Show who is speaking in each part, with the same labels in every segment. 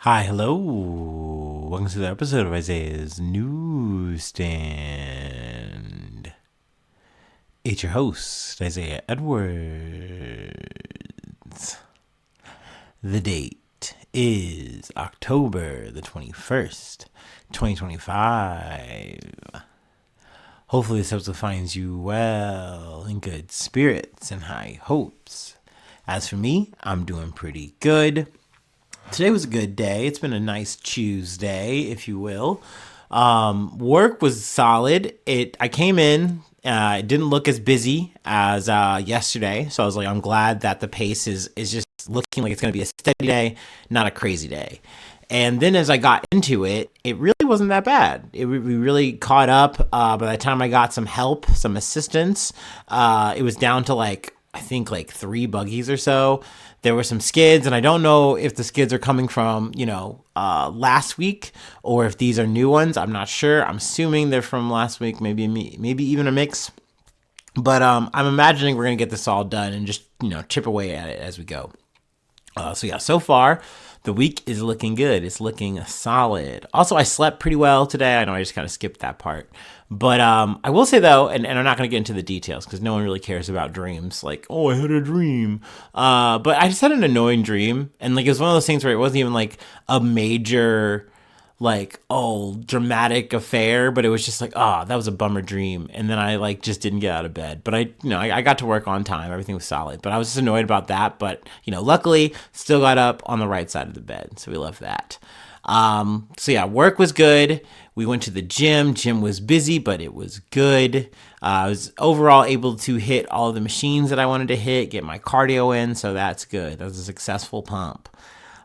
Speaker 1: Hi, hello. Welcome to the episode of Isaiah's Newsstand. It's your host, Isaiah Edwards. The date is October the 21st, 2025. Hopefully this episode finds you well, in good spirits and high hopes. As for me, I'm doing pretty good. Today was a good day. It's been a nice Tuesday, if you will. Work was solid. I came in. It didn't look as busy as yesterday, so I was like, I'm glad that the pace is just looking like it's going to be a steady day, not a crazy day. And then as I got into it, it really wasn't that bad. We really caught up. By the time I got some help, some assistance, it was down to I think 3 buggies or so. There were some skids, and I don't know if the skids are coming from, last week or if these are new ones. I'm not sure. I'm assuming they're from last week, maybe even a mix. But I'm imagining we're going to get this all done and just, chip away at it as we go. So far, the week is looking good. It's looking solid. Also, I slept pretty well today. I know I just kind of skipped that part. But I will say, though, and I'm not going to get into the details because no one really cares about dreams. Like, oh, I had a dream. But I just had an annoying dream. And it was one of those things where it wasn't even a major dramatic affair, but it was just that was a bummer dream. And then I just didn't get out of bed, but I got to work on time. Everything was solid, but I was just annoyed about that. But luckily still got up on the right side of the bed. So we love that. Work was good. We went to the gym. Gym was busy, but it was good. I was overall able to hit all of the machines that I wanted to hit, get my cardio in. So that's good. That was a successful pump.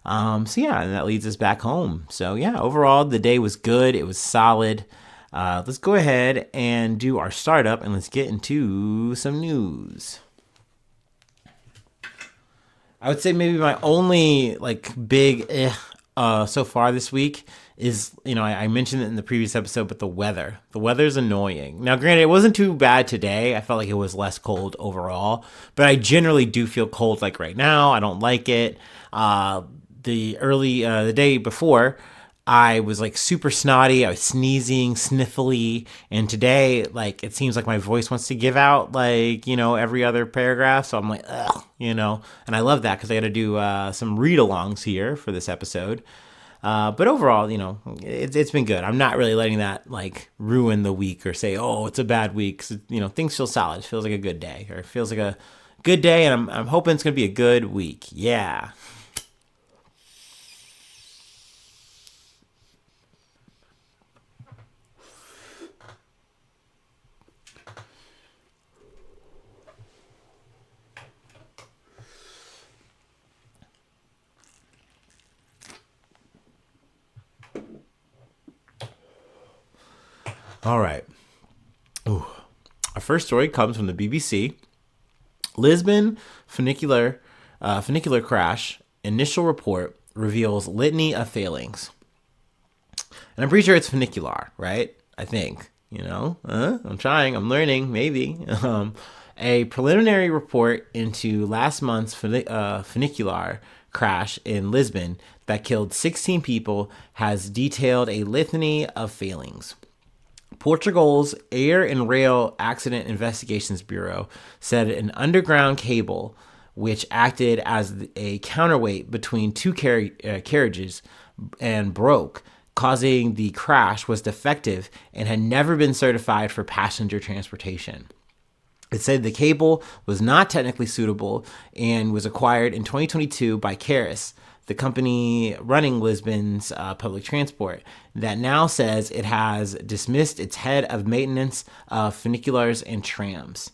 Speaker 1: And that leads us back home. So overall the day was good. It was solid. Let's go ahead and do our startup and let's get into some news. I would say maybe my only big so far this week is, I mentioned it in the previous episode, but the weather. The weather's annoying. Now, granted, it wasn't too bad today. I felt like it was less cold overall, but I generally do feel cold right now. I don't like it. The day before, I was super snotty. I was sneezing, sniffly, and today, it seems like my voice wants to give out, every other paragraph. So I'm ugh, and I love that because I got to do some read-alongs here for this episode. But overall, it's been good. I'm not really letting that ruin the week or say, oh, it's a bad week. So, things feel solid. It feels like a good day, or it feels like a good day, and I'm hoping it's gonna be a good week. Yeah. All right. Ooh. Our first story comes from the BBC. Lisbon funicular crash. Initial report reveals litany of failings. And I'm pretty sure it's funicular, right? I think. I'm trying. I'm learning. Maybe. A preliminary report into last month's funicular crash in Lisbon that killed 16 people has detailed a litany of failings. Portugal's Air and Rail Accident Investigations Bureau said an underground cable, which acted as a counterweight between two carriages and broke, causing the crash, was defective and had never been certified for passenger transportation. It said the cable was not technically suitable and was acquired in 2022 by Caris, the company running Lisbon's public transport, that now says it has dismissed its head of maintenance of funiculars and trams.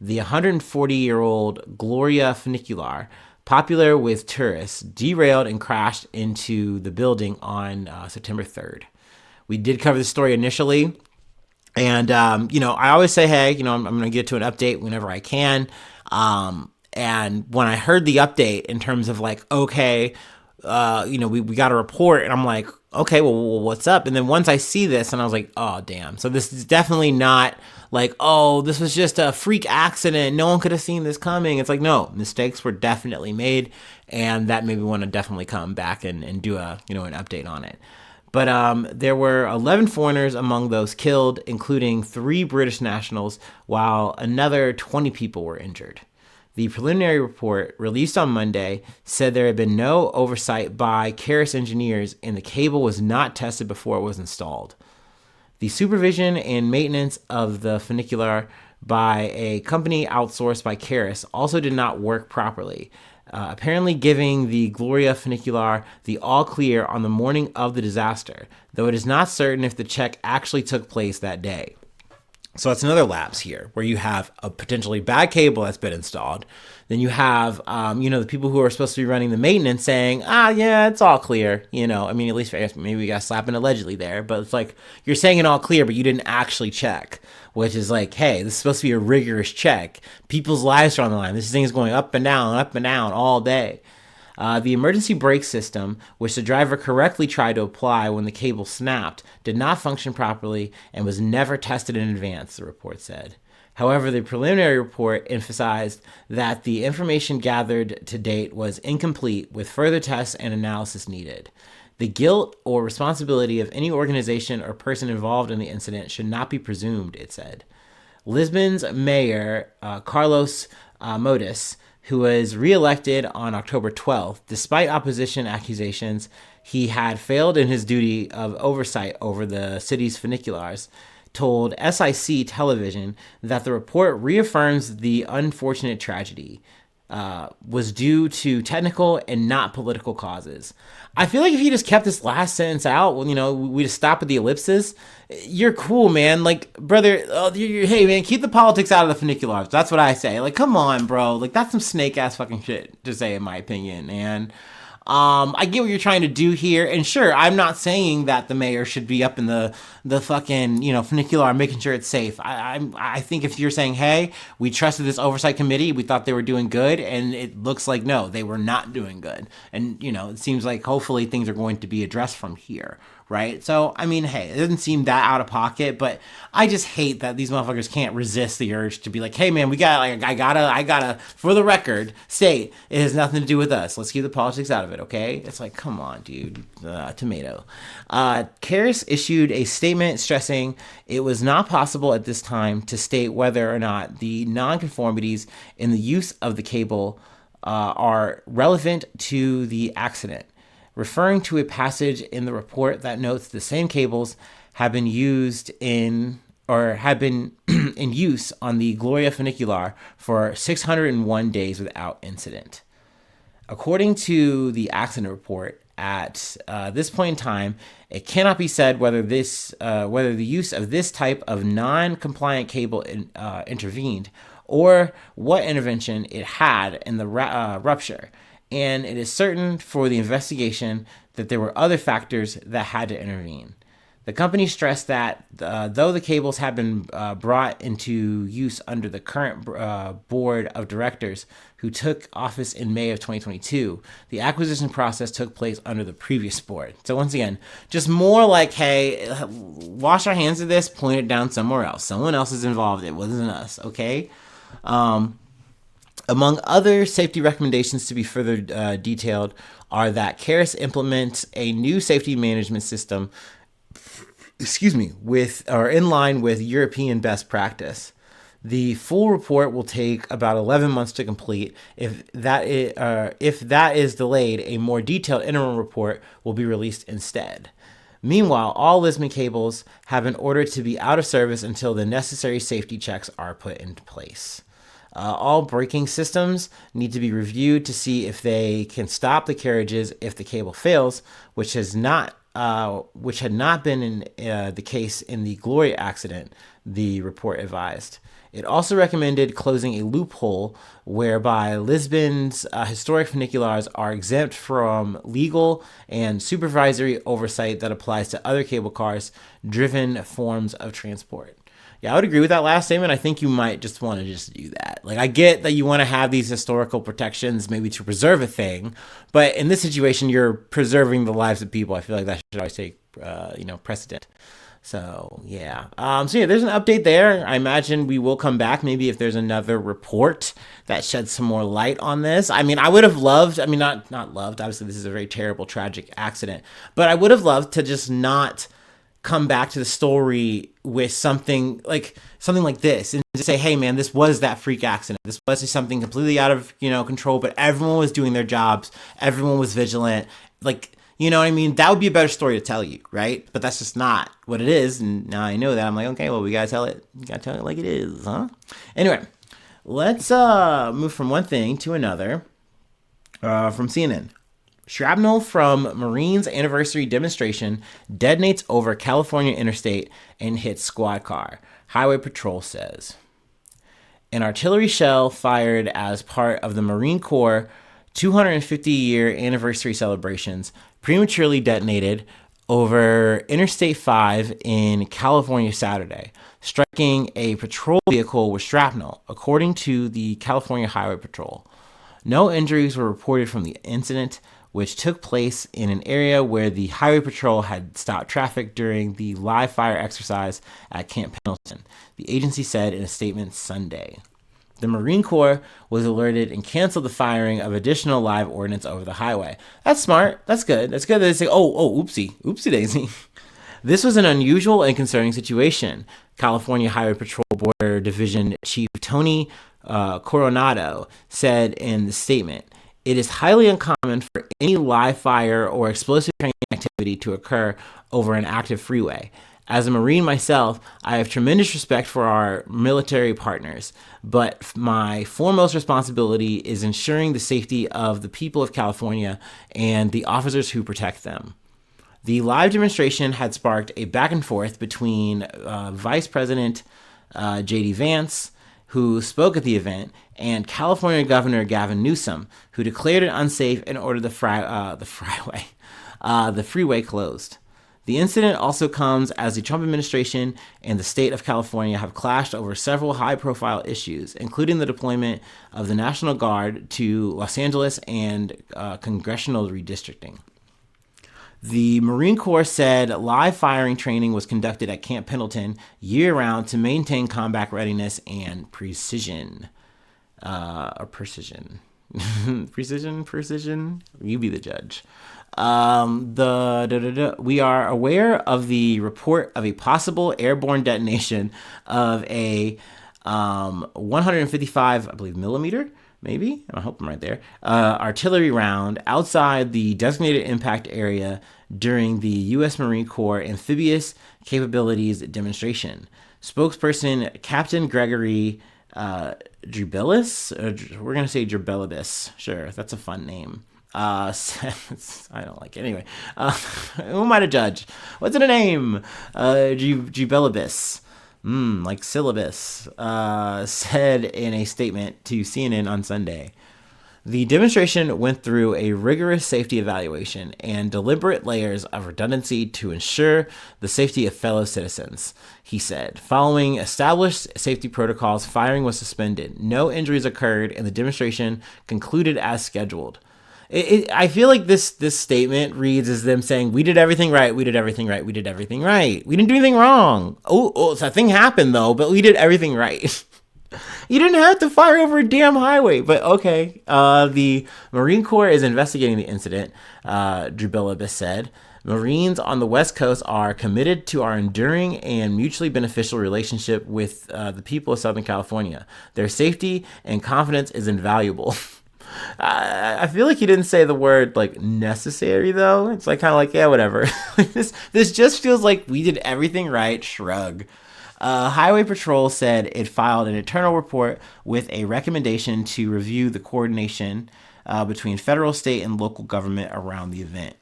Speaker 1: The 140-year-old Gloria funicular, popular with tourists, derailed and crashed into the building on September 3rd. We did cover the story initially. And, I always say, hey, I'm going to get to an update whenever I can. And when I heard the update in terms of okay, we got a report, and I'm like, okay, well, what's up? And then once I see this, and I was like, oh, damn. So this is definitely not like, oh, this was just a freak accident. No one could have seen this coming. It's like, no, mistakes were definitely made, and that made me want to definitely come back and do an update on it. But there were 11 foreigners among those killed, including 3 British nationals, while another 20 people were injured. The preliminary report, released on Monday, said there had been no oversight by Keris engineers and the cable was not tested before it was installed. The supervision and maintenance of the funicular by a company outsourced by Keris also did not work properly, apparently giving the Gloria funicular the all clear on the morning of the disaster, though it is not certain if the check actually took place that day. So that's another lapse here, where you have a potentially bad cable that's been installed. Then you have, the people who are supposed to be running the maintenance saying, yeah, it's all clear. At least I guess maybe we got slapping allegedly there, but it's like you're saying it all clear, but you didn't actually check, which is like, hey, this is supposed to be a rigorous check. People's lives are on the line. This thing is going up and down all day. The emergency brake system, which the driver correctly tried to apply when the cable snapped, did not function properly and was never tested in advance, the report said. However, the preliminary report emphasized that the information gathered to date was incomplete, with further tests and analysis needed. The guilt or responsibility of any organization or person involved in the incident should not be presumed, it said. Lisbon's mayor, Carlos Modis, who was reelected on October 12th, despite opposition accusations he had failed in his duty of oversight over the city's funiculars, told SIC television that the report reaffirms the unfortunate tragedy was due to technical and not political causes. I feel like if you just kept this last sentence out, we just stop at the ellipses, you're cool, man. Like, brother, hey, man, keep the politics out of the funiculars. That's what I say. Like, come on, bro. Like, that's some snake-ass fucking shit to say, in my opinion. And I get what you're trying to do here, and sure, I'm not saying that the mayor should be up in the fucking funicular making sure it's safe. I think if you're saying, hey, we trusted this oversight committee, we thought they were doing good, and it looks like no, they were not doing good, and it seems like hopefully things are going to be addressed from here. Right? So, hey, it doesn't seem that out of pocket, but I just hate that these motherfuckers can't resist the urge to be like, hey, man, I gotta, for the record, state it has nothing to do with us. Let's keep the politics out of it, okay? It's like, come on, dude. Tomato. Keris issued a statement stressing it was not possible at this time to state whether or not the nonconformities in the use of the cable are relevant to the accident, referring to a passage in the report that notes the same cables have been used in use on the Gloria funicular for 601 days without incident. According to the accident report, at this point in time, it cannot be said whether the use of this type of non-compliant cable intervened or what intervention it had in the rupture. And it is certain for the investigation that there were other factors that had to intervene. The company stressed that though the cables have been brought into use under the current board of directors who took office in May of 2022, the acquisition process took place under the previous board. So once again, just more like, hey, wash our hands of this, point it down somewhere else. Someone else is involved. It wasn't us, okay? Among other safety recommendations to be further detailed are that Keris implements a new safety management system, in line with European best practice. The full report will take about 11 months to complete. If that is delayed, a more detailed interim report will be released instead. Meanwhile, all Lisbon cables have been ordered to be out of service until the necessary safety checks are put into place. All braking systems need to be reviewed to see if they can stop the carriages if the cable fails, which had not been in the case in the Gloria accident, the report advised. It also recommended closing a loophole whereby Lisbon's historic funiculars are exempt from legal and supervisory oversight that applies to other cable cars driven forms of transport. Yeah, I would agree with that last statement. I think you might just want to just do that. Like, I get that you want to have these historical protections maybe to preserve a thing, but in this situation, you're preserving the lives of people. I feel like that should always take, precedent. So yeah. There's an update there. I imagine we will come back maybe if there's another report that sheds some more light on this. I mean, I would have loved. I mean, not loved. Obviously, this is a very terrible, tragic accident, but I would have loved to just not come back to the story with something like this and just say, hey man, this was that freak accident. This was something completely out of, control, but everyone was doing their jobs. Everyone was vigilant. Like, you know what I mean? That would be a better story to tell you, right? But that's just not what it is. And now I know that. I'm like, okay, well, we gotta tell it like it is, huh? Anyway, let's move from one thing to another. From CNN. Shrapnel from Marines' anniversary demonstration detonates over California interstate and hits squad car, Highway Patrol says. An artillery shell fired as part of the Marine Corps 250-year anniversary celebrations prematurely detonated over Interstate 5 in California Saturday, striking a patrol vehicle with shrapnel, according to the California Highway Patrol. No injuries were reported from the incident, which took place in an area where the Highway Patrol had stopped traffic during the live fire exercise at Camp Pendleton, the agency said in a statement Sunday. The Marine Corps was alerted and canceled the firing of additional live ordnance over the highway. That's smart. That's good. That's good that they say, oopsie daisy. This was an unusual and concerning situation, California Highway Patrol Border Division Chief Tony Coronado said in the statement. It is highly uncommon for any live fire or explosive training activity to occur over an active freeway. As a Marine myself, I have tremendous respect for our military partners, but my foremost responsibility is ensuring the safety of the people of California and the officers who protect them. The live demonstration had sparked a back and forth between Vice President J.D. Vance, who spoke at the event, and California Governor Gavin Newsom, who declared it unsafe and ordered the freeway closed. The incident also comes as the Trump administration and the state of California have clashed over several high-profile issues, including the deployment of the National Guard to Los Angeles and congressional redistricting. The Marine Corps said live firing training was conducted at Camp Pendleton year-round to maintain combat readiness and precision. Precision. Precision? You be the judge. We are aware of the report of a possible airborne detonation of a 155, I believe, millimeter, maybe? I hope I'm right there. Artillery round outside the designated impact area during the U.S. Marine Corps Amphibious Capabilities Demonstration. Spokesperson Captain Gregory Drubelis, we're going to say Drubelibus. Sure, that's a fun name. I don't like it. Anyway, who am I to judge? What's in a name? Drubelibus. Like syllabus, said in a statement to CNN on Sunday. The demonstration went through a rigorous safety evaluation and deliberate layers of redundancy to ensure the safety of fellow citizens, he said. Following established safety protocols, firing was suspended. No injuries occurred, and the demonstration concluded as scheduled. I feel like this statement reads as them saying, we did everything right, we did everything right, we did everything right. We didn't do anything wrong. So that thing happened, though, but we did everything right. You didn't have to fire over a damn highway, but okay. The Marine Corps is investigating the incident, Drubelibus said. Marines on the West Coast are committed to our enduring and mutually beneficial relationship with the people of Southern California. Their safety and confidence is invaluable. I feel like he didn't say the word like necessary though. It's like kind of like, yeah, whatever. This just feels like we did everything right. Shrug. Highway Patrol said it filed an internal report with a recommendation to review the coordination between federal, state, and local government around the event.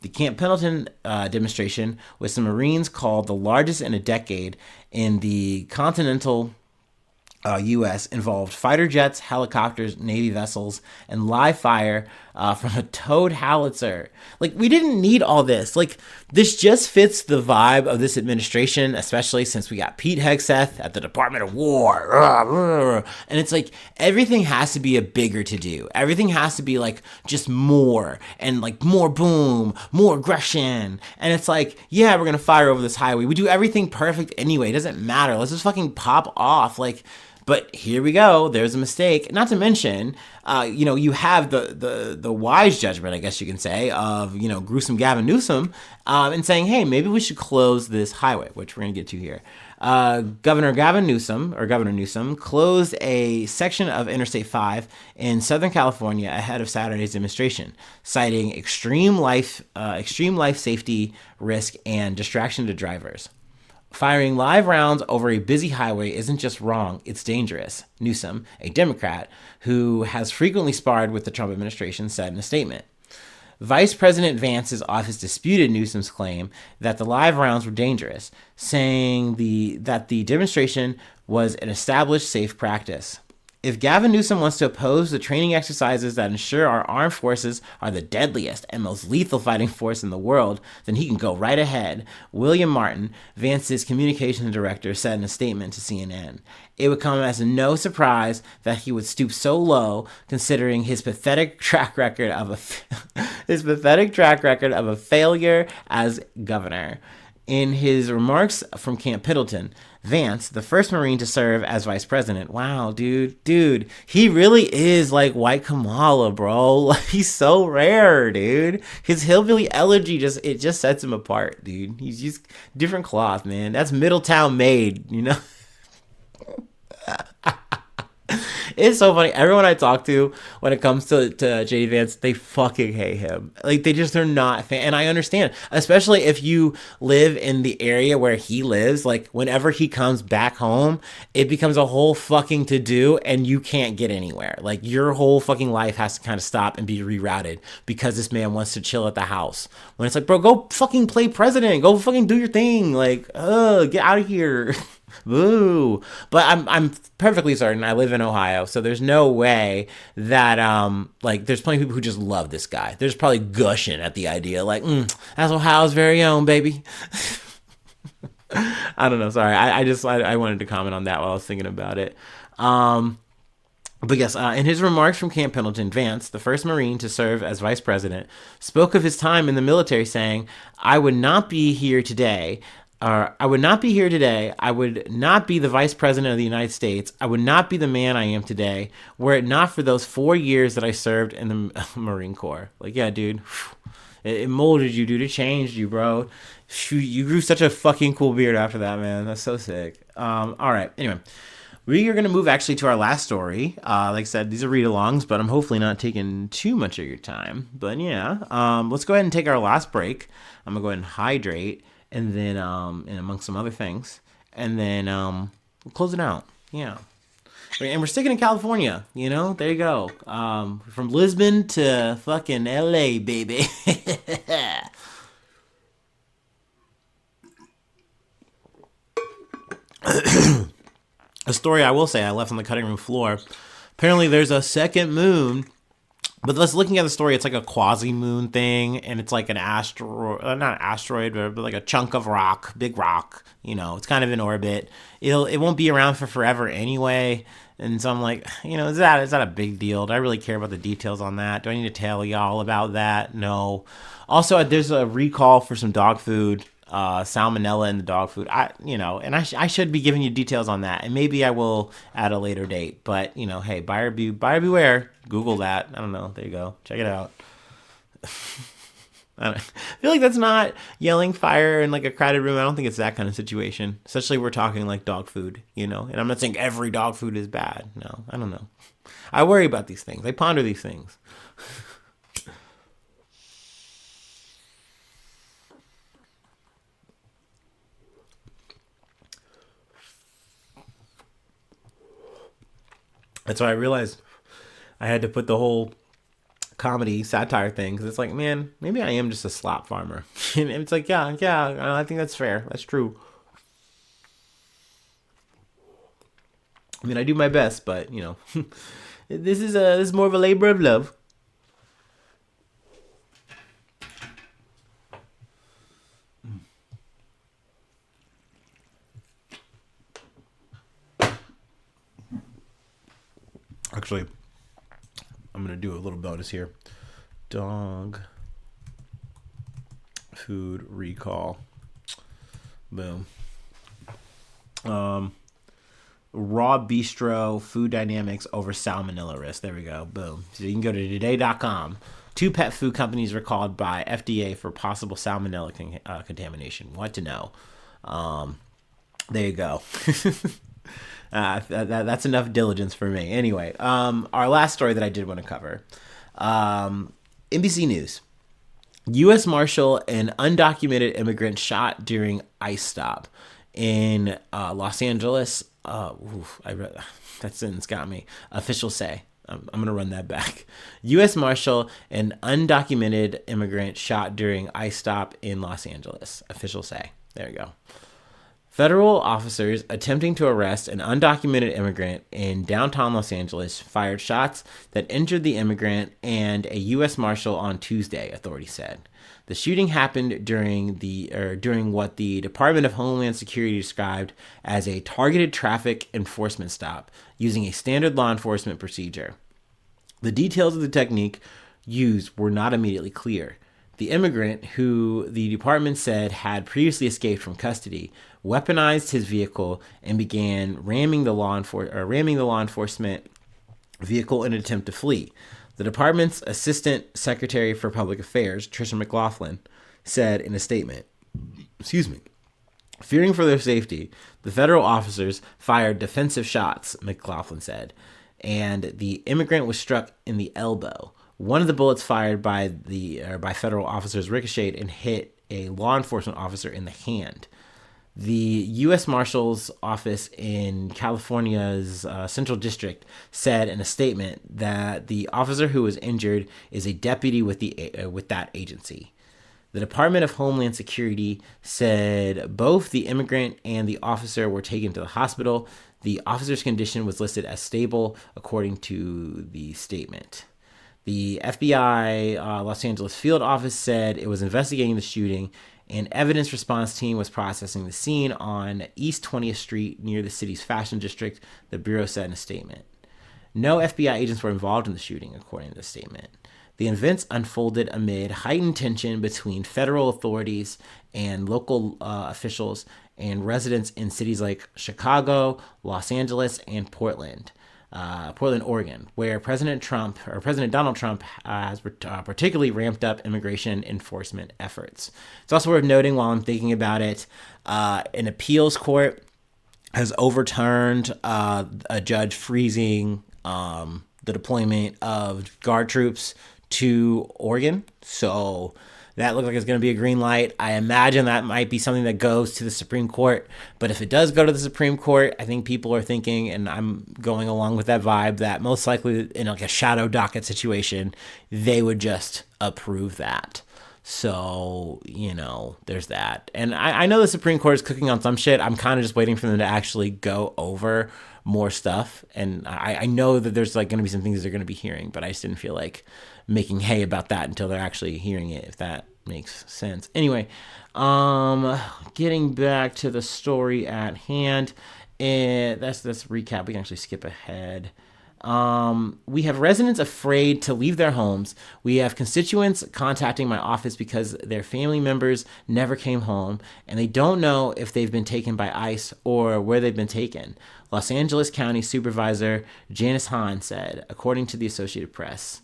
Speaker 1: The Camp Pendleton demonstration, with some Marines called the largest in a decade in the continental U.S. involved fighter jets, helicopters, Navy vessels, and live fire from a towed howitzer. Like, we didn't need all this. Like, this just fits the vibe of this administration, especially since we got Pete Hegseth at the Department of War. And it's like, everything has to be a bigger to do. Everything has to be like just more and like more boom, more aggression. And it's like, yeah, we're going to fire over this highway. We do everything perfect anyway. It doesn't matter. Let's just fucking pop off. Like, but here we go. There's a mistake. Not to mention, you have the wise judgment, I guess you can say, of, gruesome Gavin Newsom, and saying, hey, maybe we should close this highway, which we're going to get to here. Governor Newsom closed a section of Interstate 5 in Southern California ahead of Saturday's demonstration, citing extreme life safety risk and distraction to drivers. Firing live rounds over a busy highway isn't just wrong, it's dangerous, Newsom, a Democrat who has frequently sparred with the Trump administration, said in a statement. Vice President Vance's office disputed Newsom's claim that the live rounds were dangerous, saying that the demonstration was an established safe practice. If Gavin Newsom wants to oppose the training exercises that ensure our armed forces are the deadliest and most lethal fighting force in the world, then he can go right ahead, William Martin, Vance's communications director, said in a statement to CNN. It would come as no surprise that he would stoop so low, considering his pathetic track record of a failure as governor. In his remarks from Camp Pendleton, Vance, the first Marine to serve as vice president. Wow, dude, he really is like white Kamala, bro. Like, he's so rare, dude. His hillbilly elegy just sets him apart, dude. He's just different cloth, man. That's Middletown made, It's so funny. Everyone I talk to when it comes to JD Vance, they fucking hate him. Like, they're not fan. And I understand, especially if you live in the area where he lives. Like, whenever he comes back home, it becomes a whole fucking to do, and you can't get anywhere. Like, your whole fucking life has to kind of stop and be rerouted because this man wants to chill at the house. When it's like, bro, go fucking play president. Go fucking do your thing. Like, get out of here. Boo. But I'm perfectly certain I live in Ohio, so there's no way that there's plenty of people who just love this guy. They're just probably gushing at the idea, like, that's Ohio's very own, baby. I don't know, sorry. I wanted to comment on that while I was thinking about it. But yes, in his remarks from Camp Pendleton, Vance, the first Marine to serve as vice president, spoke of his time in the military, saying, I would not be here today. I would not be here today. I would not be the vice president of the United States. I would not be the man I am today were it not for those 4 years that I served in the Marine Corps. Like, yeah, dude, it molded you, dude. It changed you, bro. You grew such a fucking cool beard after that, man. That's so sick. All right. Anyway, we are going to move actually to our last story. Like I said, these are read-alongs, but I'm hopefully not taking too much of your time. But yeah, let's go ahead and take our last break. I'm going to go ahead and hydrate. And then, and amongst some other things, and then we'll close it out. Yeah, and we're sticking in California. There you go. From Lisbon to fucking LA, baby. A story I will say I left on the cutting room floor. Apparently, there's a second moon. But let's looking at the story, it's like a quasi-moon thing, and it's like an asteroid, not an asteroid, but like a chunk of rock, big rock. It's kind of in orbit. It won't be around for forever anyway. And so I'm like, is that a big deal? Do I really care about the details on that? Do I need to tell y'all about that? No. Also, there's a recall for some dog food. Salmonella in the dog food. I should be giving you details on that, and maybe I will at a later date. But hey, buyer beware. Google that. I don't know. There you go. Check it out. I feel like that's not yelling fire in like a crowded room. I don't think it's that kind of situation. Especially we're talking like dog food, And I'm not saying every dog food is bad. No, I don't know. I worry about these things. I ponder these things. That's why I realized I had to put the whole comedy satire thing, because it's like, man, maybe I am just a slop farmer. And it's like, yeah, I think that's fair. That's true. I mean, I do my best, but this is more of a labor of love. Actually, I'm gonna do a little bonus here. Dog food recall. Boom. Raw bistro food dynamics over salmonella risk. There we go. Boom. So you can go to today.com. Two pet food companies recalled by FDA for possible salmonella contamination. What to know? There you go. That's enough diligence for me. Anyway, our last story that I did want to cover. NBC News. U.S. Marshal and undocumented immigrant shot during ICE stop in Los Angeles. That sentence got me. Officials say. I'm going to run that back. U.S. Marshal and undocumented immigrant shot during ICE stop in Los Angeles. Officials say. There you go. Federal officers attempting to arrest an undocumented immigrant in downtown Los Angeles fired shots that injured the immigrant and a U.S. Marshal on Tuesday, authorities said. The shooting happened during what the Department of Homeland Security described as a targeted traffic enforcement stop using a standard law enforcement procedure. The details of the technique used were not immediately clear. The immigrant, who the department said had previously escaped from custody, weaponized his vehicle and began ramming the law enforcement vehicle in an attempt to flee. The department's Assistant Secretary for Public Affairs, Tricia McLaughlin, said in a statement, fearing for their safety, the federal officers fired defensive shots, McLaughlin said, and the immigrant was struck in the elbow. One of the bullets fired by federal officers ricocheted and hit a law enforcement officer in the hand. The U.S. Marshal's office in California's Central District said in a statement that the officer who was injured is a deputy with that agency. The Department of Homeland Security said both the immigrant and the officer were taken to the hospital. The officer's condition was listed as stable, according to the statement. The FBI Los Angeles field office said it was investigating the shooting. An evidence response team was processing the scene on East 20th Street near the city's fashion district, the Bureau said in a statement. No FBI agents were involved in the shooting, according to the statement. The events unfolded amid heightened tension between federal authorities and local officials and residents in cities like Chicago, Los Angeles, and Portland, Oregon, where President Donald Trump has particularly ramped up immigration enforcement efforts. It's also worth noting, while I'm thinking about it, an appeals court has overturned a judge freezing the deployment of guard troops to Oregon. So that looks like it's going to be a green light. I imagine that might be something that goes to the Supreme Court. But if it does go to the Supreme Court, I think people are thinking, and I'm going along with that vibe, that most likely in like a shadow docket situation, they would just approve that. So, there's that. And I know the Supreme Court is cooking on some shit. I'm kind of just waiting for them to actually go over more stuff. And I know that there's like going to be some things they're going to be hearing, but I just didn't feel like making hay about that until they're actually hearing it, if that makes sense. Anyway, getting back to the story at hand, and that's recap. We can actually skip ahead. We have residents afraid to leave their homes. We have constituents contacting my office because their family members never came home and they don't know if they've been taken by ICE or where they've been taken. Los Angeles County Supervisor Janice Hahn said, according to the Associated Press.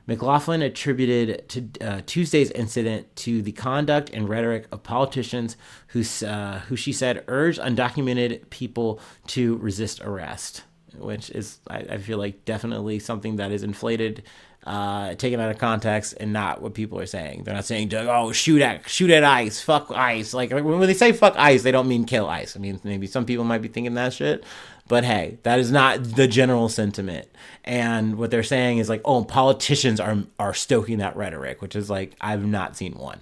Speaker 1: McLaughlin attributed to Tuesday's incident to the conduct and rhetoric of politicians who she said urged undocumented people to resist arrest, which is, I feel like, definitely something that is inflated, taken out of context, and not what people are saying. They're not saying, oh, shoot at ICE, fuck ICE. Like, when they say fuck ICE, they don't mean kill ICE. I mean, maybe some people might be thinking that shit, but hey, that is not the general sentiment. And what they're saying is like, oh, politicians are stoking that rhetoric, which is like, I've not seen one.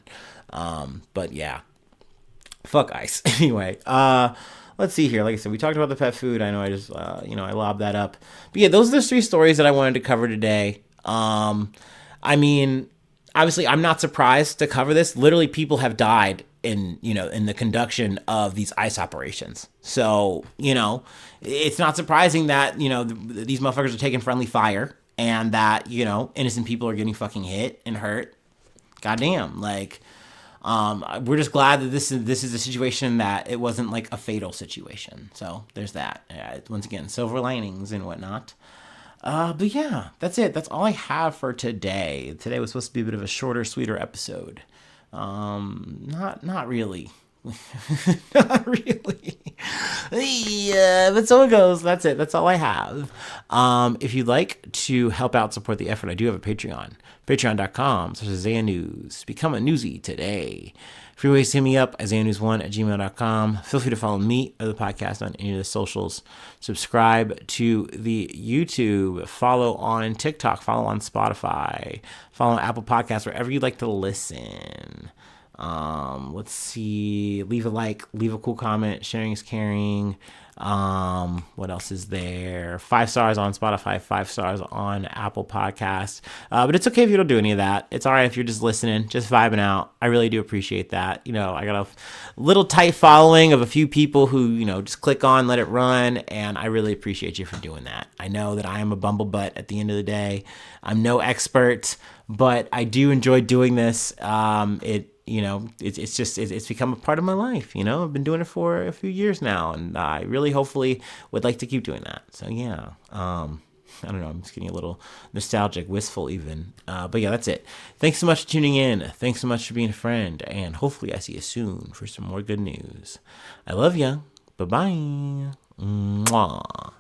Speaker 1: But yeah, fuck ICE. Anyway, let's see here. Like I said, we talked about the pet food. I know I just, I lobbed that up. But yeah, those are the 3 stories that I wanted to cover today. I mean, obviously, I'm not surprised to cover this. Literally, people have died in the conduction of these ICE operations. So, it's not surprising that, these motherfuckers are taking friendly fire and that, innocent people are getting fucking hit and hurt. Goddamn. Like, we're just glad that this is a situation that it wasn't like a fatal situation. So there's that. Once again, silver linings and whatnot. But yeah, that's it. That's all I have for today. Today was supposed to be a bit of a shorter, sweeter episode. Not really. Not really. Yeah, but so it goes. That's it. That's all I have. If you'd like to help out, support the effort, I do have a Patreon. Patreon.com/Isaiah News. Become a newsie today. Free ways to hit me up, IsaiahNews1@gmail.com. Feel free to follow me or the podcast on any of the socials. Subscribe to the YouTube. Follow on TikTok. Follow on Spotify. Follow on Apple Podcasts, wherever you like to listen. Let's see. Leave a like. Leave a cool comment. Sharing is caring. What else is there? 5 stars on Spotify, 5 stars on Apple Podcasts. But it's okay if you don't do any of that. It's all right if you're just listening, just vibing out. I really do appreciate that. I got a little tight following of a few people who, just click on, let it run. And I really appreciate you for doing that. I know that I am a bumblebutt at the end of the day. I'm no expert, but I do enjoy doing this. It's become a part of my life. I've been doing it for a few years now, and I really hopefully would like to keep doing that. So yeah, I don't know. I'm just getting a little nostalgic, wistful even. But yeah, that's it. Thanks so much for tuning in. Thanks so much for being a friend, and hopefully I see you soon for some more good news. I love ya. Bye-bye. Mwah.